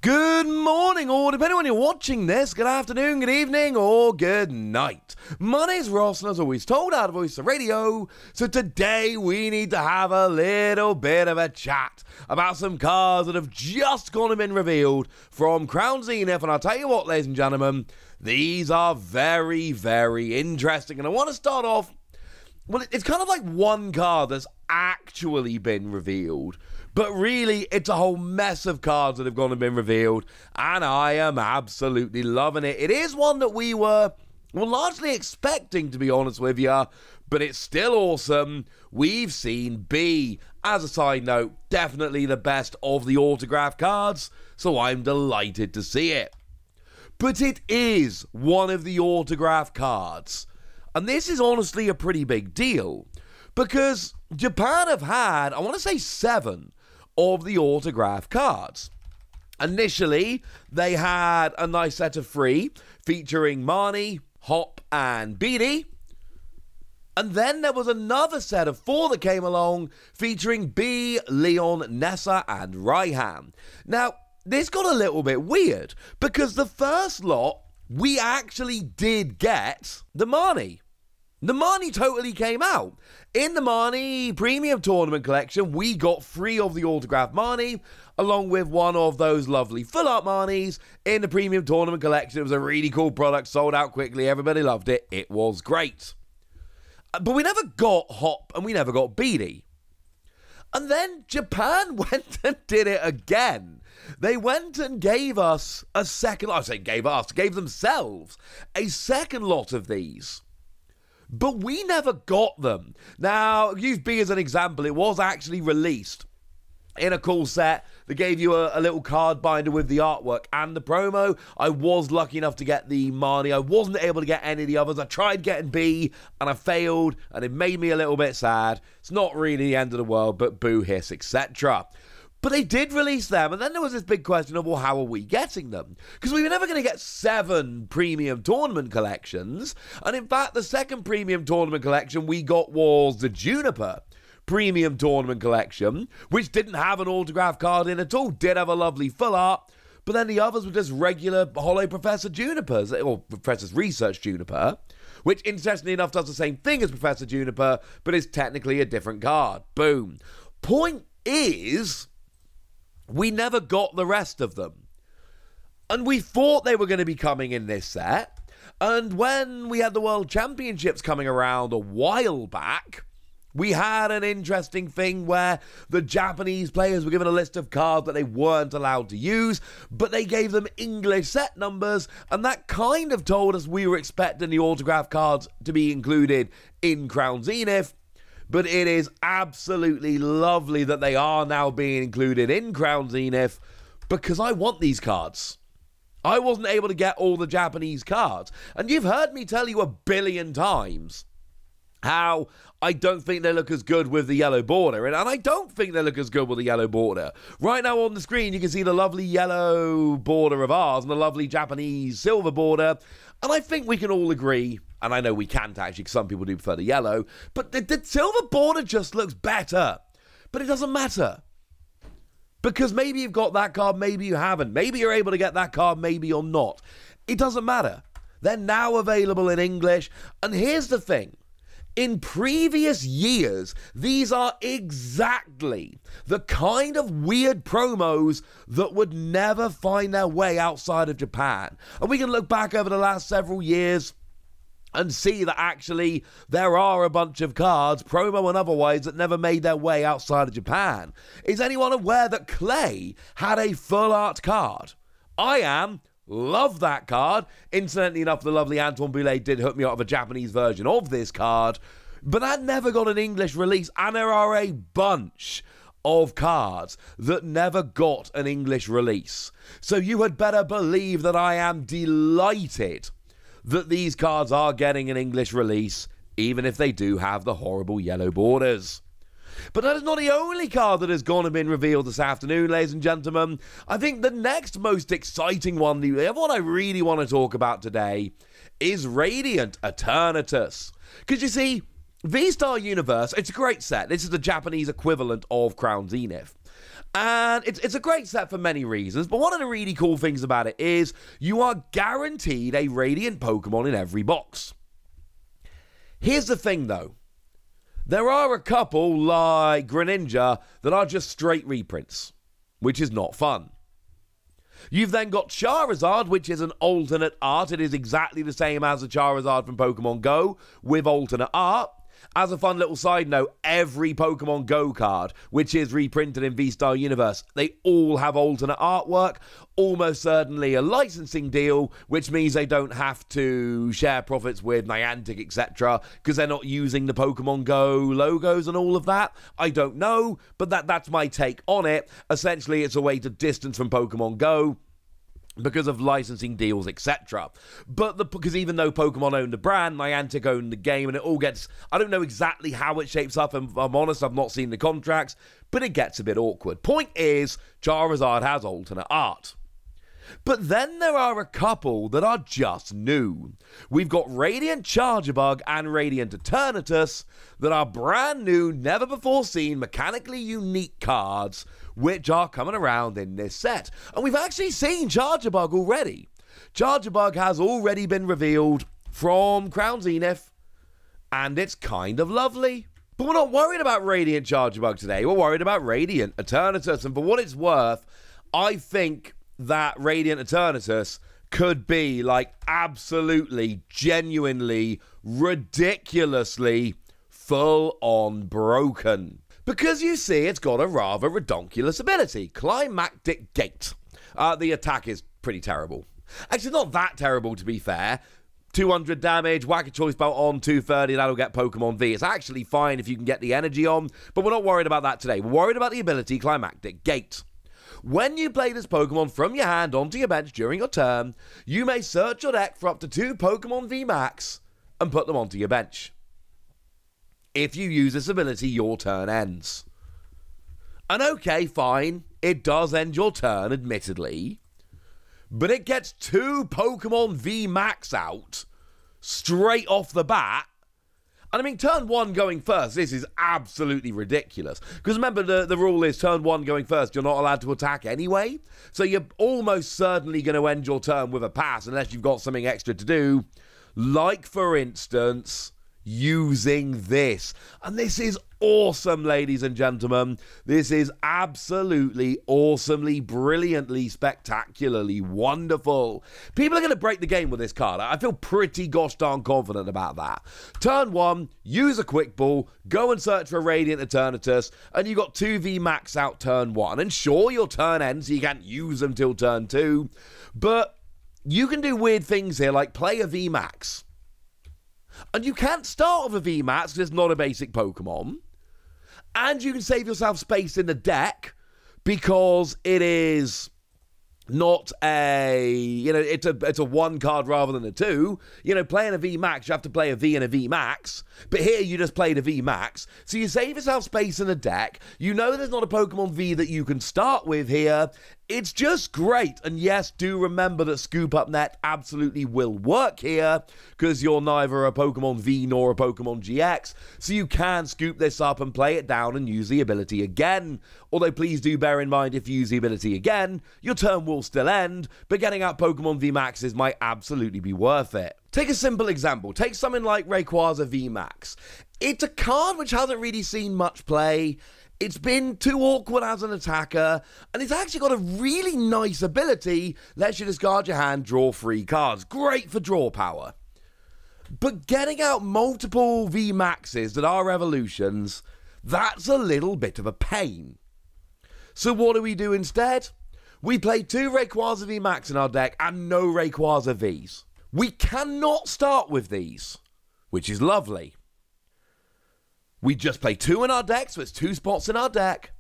Good morning, or depending on when you're watching this, good afternoon, good evening, or good night. My name's Ross, and as always told, out of Voice of Radio, so today we need to have a little bit of a chat about some cards that have just gone and been revealed from Crown Zenith, and I'll tell you what, ladies and gentlemen, these are very, very interesting, and I want to start off, well, it's kind of like one card that's actually been revealed, but really, it's a whole mess of cards that have gone and been revealed, and I am absolutely loving it. It is one that we were largely expecting, to be honest with you, but it's still awesome. We've seen B, as a side note, definitely the best of the autograph cards, so I'm delighted to see it. But it is one of the autograph cards, and this is honestly a pretty big deal, because Japan have had, I want to say 7 of the autograph cards. Initially, they had a nice set of 3 featuring Marnie, Hop, and Beatty. And then there was another set of 4 that came along featuring B, Leon, Nessa, and Raihan. Now, this got a little bit weird because the first lot, we actually did get the Marnie. The Marnie totally came out. In the Marnie Premium Tournament Collection, we got 3 of the autographed Marnie, along with one of those lovely full art Marnies. In the Premium Tournament Collection, it was a really cool product, sold out quickly, everybody loved it, it was great. But we never got Hop, and we never got Beatty. And then Japan went and did it again. They went and gave us a second, gave themselves a second lot of these. But we never got them. Now, use B as an example. It was actually released in a cool set that gave you a little card binder with the artwork and the promo. I was lucky enough to get the Marnie. I wasn't able to get any of the others. I tried getting B, and I failed, and it made me a little bit sad. It's not really the end of the world, but boo, hiss, etc. But they did release them, and then there was this big question of, well, how are we getting them? Because we were never going to get 7 premium tournament collections, and in fact, the second premium tournament collection we got was the Juniper Premium Tournament Collection, which didn't have an autograph card in at all, did have a lovely full art, but then the others were just regular Holo Professor Junipers, or Professor's Research Juniper, which, interestingly enough, does the same thing as Professor Juniper, but is technically a different card. Boom. Point is, we never got the rest of them. And we thought they were going to be coming in this set. And when we had the World Championships coming around a while back, we had an interesting thing where the Japanese players were given a list of cards that they weren't allowed to use, but they gave them English set numbers, and that kind of told us we were expecting the autograph cards to be included in Crown Zenith. But it is absolutely lovely that they are now being included in Crown Zenith, because I want these cards. I wasn't able to get all the Japanese cards. And you've heard me tell you a billion times how I don't think they look as good with the yellow border. And I don't think they look as good with the yellow border. Right now on the screen, you can see the lovely yellow border of ours and the lovely Japanese silver border. And I think we can all agree, and I know we can't actually, because some people do prefer the yellow, but the silver border just looks better. But it doesn't matter. Because maybe you've got that card, maybe you haven't. Maybe you're able to get that card, maybe you're not. It doesn't matter. They're now available in English. And here's the thing. In previous years, these are exactly the kind of weird promos that would never find their way outside of Japan. And we can look back over the last several years and see that actually there are a bunch of cards, promo and otherwise, that never made their way outside of Japan. Is anyone aware that Clay had a full art card? I am. Love that card. Incidentally enough, the lovely Antoine Boulet did hook me up with a Japanese version of this card, but that never got an English release, and there are a bunch of cards that never got an English release. So you had better believe that I am delighted that these cards are getting an English release, even if they do have the horrible yellow borders. But that is not the only card that has gone and been revealed this afternoon, ladies and gentlemen. I think the next most exciting one, the one I really want to talk about today, is Radiant Eternatus. Because you see, V-Star Universe, it's a great set. This is the Japanese equivalent of Crown Zenith. And it's a great set for many reasons, but one of the really cool things about it is you are guaranteed a Radiant Pokemon in every box. Here's the thing, though. There are a couple, like Greninja, that are just straight reprints, which is not fun. You've then got Charizard, which is an alternate art. It is exactly the same as the Charizard from Pokemon Go, with alternate art. As a fun little side note, every Pokemon Go card, which is reprinted in V-Star Universe, they all have alternate artwork, almost certainly a licensing deal, which means they don't have to share profits with Niantic, etc., because they're not using the Pokemon Go logos and all of that. I don't know, but that's my take on it. Essentially, it's a way to distance from Pokemon Go because of licensing deals, etc. Because even though Pokemon own the brand, Niantic own the game, and it all gets... I don't know exactly how it shapes up, and if I'm honest, I've not seen the contracts, but it gets a bit awkward. Point is, Charizard has alternate art. But then there are a couple that are just new. We've got Radiant Charjabug and Radiant Eternatus that are brand new, never before seen, mechanically unique cards, which are coming around in this set. And we've actually seen Charjabug already. Charjabug has already been revealed from Crown Zenith, and it's kind of lovely. But we're not worried about Radiant Charjabug today, we're worried about Radiant Eternatus, and for what it's worth, I think that Radiant Eternatus could be, like, absolutely, genuinely, ridiculously full-on broken. Because you see, it's got a rather redonkulous ability, Climactic Gate. The attack is pretty terrible. Actually, not that terrible, to be fair. 200 damage, whack a choice belt on, 230, that'll get Pokemon V. It's actually fine if you can get the energy on, but we're not worried about that today. We're worried about the ability Climactic Gate. When you play this Pokemon from your hand onto your bench during your turn, you may search your deck for up to 2 Pokemon V Max and put them onto your bench. If you use this ability, your turn ends. And okay, fine, it does end your turn, admittedly, but it gets 2 Pokemon V Max out straight off the bat. And I mean, turn 1 going first, this is absolutely ridiculous. Because remember, the rule is turn 1 going first, you're not allowed to attack anyway. So you're almost certainly going to end your turn with a pass unless you've got something extra to do. Like, for instance, using this. And this is awesome, ladies and gentlemen. This is absolutely, awesomely, brilliantly, spectacularly wonderful. People are going to break the game with this card. I feel pretty gosh darn confident about that. Turn 1, use a quick ball, go and search for Radiant Eternatus, and you got 2 V Max out turn 1. And sure, your turn ends, so you can't use them till turn 2. But you can do weird things here, like play a V Max. And you can't start with a VMAX because it's not a basic Pokemon. And you can save yourself space in the deck because it is not a, it's a 1 card rather than a 2. Playing a VMAX, you have to play a V and a VMAX. But here you just played a VMAX. So you save yourself space in the deck. You know there's not a Pokemon V that you can start with here. It's just great. And yes, do remember that Scoop Up Net absolutely will work here because you're neither a Pokemon V nor a Pokemon GX. So you can scoop this up and play it down and use the ability again. Although please do bear in mind, if you use the ability again, your turn will still end, but getting out Pokemon V Maxes might absolutely be worth it. Take a simple example. Take something like Rayquaza V Max. It's a card which hasn't really seen much play. It's been too awkward as an attacker, and it's actually got a really nice ability. Lets you discard your hand, draw 3 cards. Great for draw power. But getting out multiple V Maxes that are evolutions, that's a little bit of a pain. So what do we do instead? We play 2 Rayquaza V Max in our deck and no Rayquaza Vs. We cannot start with these, which is lovely. We just play 2 in our deck, so it's 2 spots in our deck.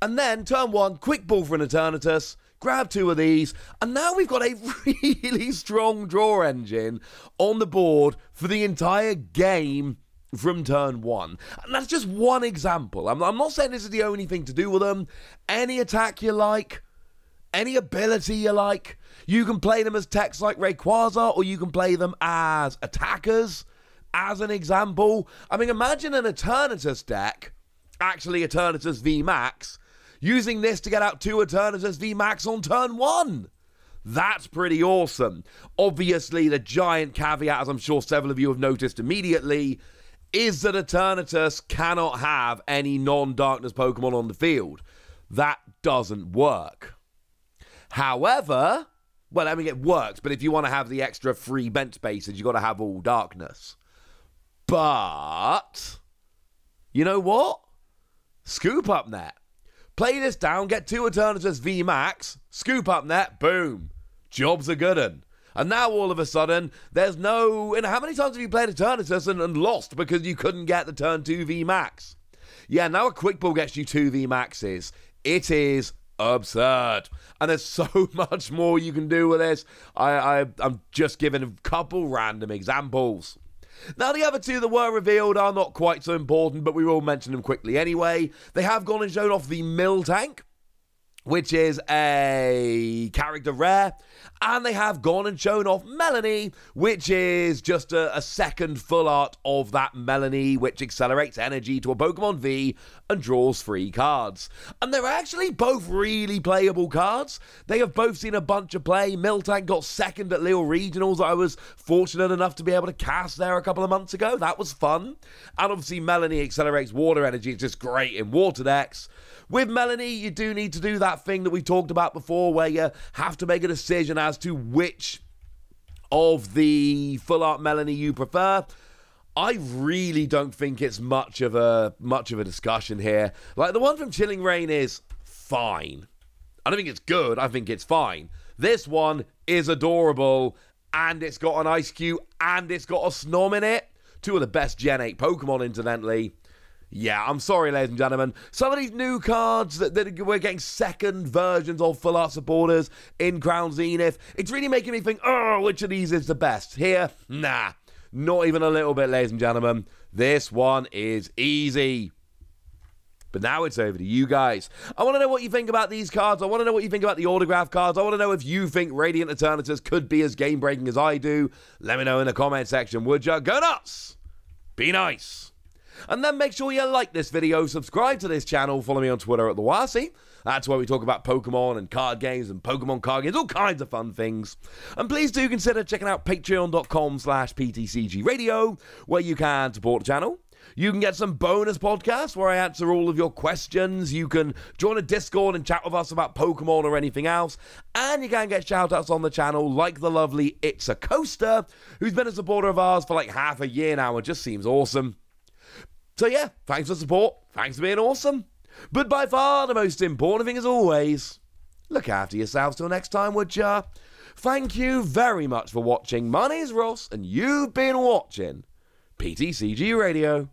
And then, turn 1, quick ball for an Eternatus, grab 2 of these, and now we've got a really strong draw engine on the board for the entire game from turn 1. And that's just one example. I'm not saying this is the only thing to do with them. Any attack you like, any ability you like, you can play them as techs like Rayquaza, or you can play them as attackers. As an example, I mean, imagine an Eternatus deck, actually Eternatus V Max, using this to get out 2 Eternatus VMAX on turn 1. That's pretty awesome. Obviously, the giant caveat, as I'm sure several of you have noticed immediately, is that Eternatus cannot have any non-darkness Pokemon on the field. That doesn't work. However, well, I mean, it works, but if you want to have the extra free bench spaces, you've got to have all darkness. But, you know what? Scoop up net. Play this down, get 2 Eternatus VMAX, scoop up net, boom. Job's a good un. And now all of a sudden, there's no... And how many times have you played Eternatus and lost because you couldn't get the turn 2 VMAX? Yeah, now a quick ball gets you 2 VMAXs. It is absurd. And there's so much more you can do with this. I'm just giving a couple random examples. Now, the other 2 that were revealed are not quite so important, but we will mention them quickly anyway. They have gone and shown off the Miltank, which is a character rare, and they have gone and shown off Melanie, which is just a second full art of that Melanie, which accelerates energy to a Pokemon V and draws 3 cards. And they're actually both really playable cards. They have both seen a bunch of play. Miltank got second at Lille Regionals. I was fortunate enough to be able to cast there a couple of months ago. That was fun. And obviously Melanie accelerates water energy. It's just great in water decks. With Melanie, you do need to do that thing that we talked about before where you have to make a decision as to which of the full art Melanie you prefer. I really don't think it's much of a discussion here. Like, the one from Chilling Reign is fine. I don't think it's good, I think it's fine. This one is adorable, and it's got an Ice Cube, and it's got a Snom in it. 2 of the best Gen 8 Pokemon, incidentally. Yeah, I'm sorry, ladies and gentlemen. Some of these new cards that we're getting second versions of full art supporters in Crown Zenith, it's really making me think, oh, which of these is the best? Here? Nah, not even a little bit, ladies and gentlemen. This one is easy. But now it's over to you guys. I want to know what you think about these cards. I want to know what you think about the autograph cards. I want to know if you think Radiant Eternatus could be as game-breaking as I do. Let me know in the comment section, would ya? Go nuts! Be nice! And then make sure you like this video, subscribe to this channel, follow me on Twitter at TheWasi. That's where we talk about Pokemon and card games and Pokemon card games, all kinds of fun things. And please do consider checking out patreon.com/PTCGradio, where you can support the channel. You can get some bonus podcasts where I answer all of your questions. You can join a Discord and chat with us about Pokemon or anything else. And you can get shout-outs on the channel like the lovely It's a Coaster, who's been a supporter of ours for like half a year now and just seems awesome. So yeah, thanks for the support, thanks for being awesome. But by far the most important thing as always, look after yourselves till next time, would ya? Thank you very much for watching. My name's Ross, and you've been watching PTCG Radio.